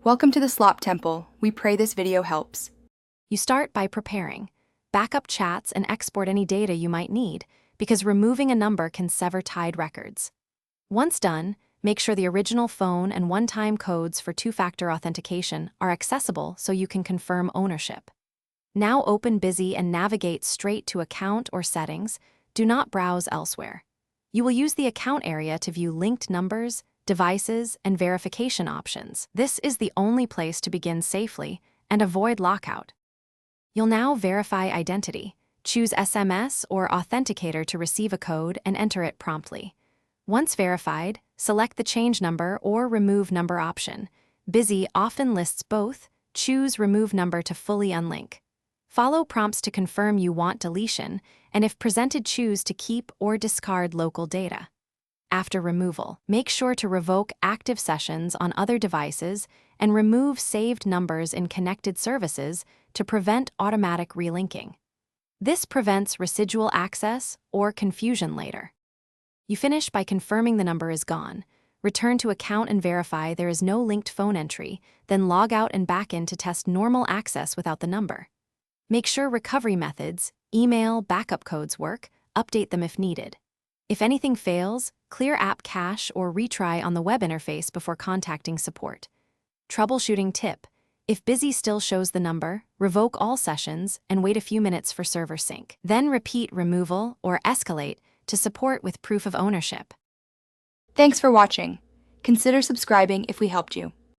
Welcome to the Slop Temple. We pray this video helps. You start by preparing. Backup chats and export any data you might need, because removing a number can sever tied records. Once done, make sure the original phone and one-time codes for two-factor authentication are accessible so you can confirm ownership. Now open Busy and navigate straight to Account or Settings. Do not browse elsewhere. You will use the Account area to view linked numbers, devices, and verification options. This is the only place to begin safely and avoid lockout. You'll now verify identity. Choose SMS or Authenticator to receive a code and enter it promptly. Once verified, select the Change Number or Remove Number option. Busy often lists both. Choose Remove Number to fully unlink. Follow prompts to confirm you want deletion, and if presented, choose to keep or discard local data. After removal, make sure to revoke active sessions on other devices and remove saved numbers in connected services to prevent automatic relinking. This prevents residual access or confusion later. You finish by confirming the number is gone. Return to Account and verify there is no linked phone entry, then log out and back in to test normal access without the number. Make sure recovery methods, email, backup codes work. Update them if needed. If anything fails, clear app cache or retry on the web interface before contacting support. Troubleshooting tip: if Busy still shows the number, revoke all sessions and wait a few minutes for server sync. Then repeat removal or escalate to support with proof of ownership. Thanks for watching. Consider subscribing if we helped you.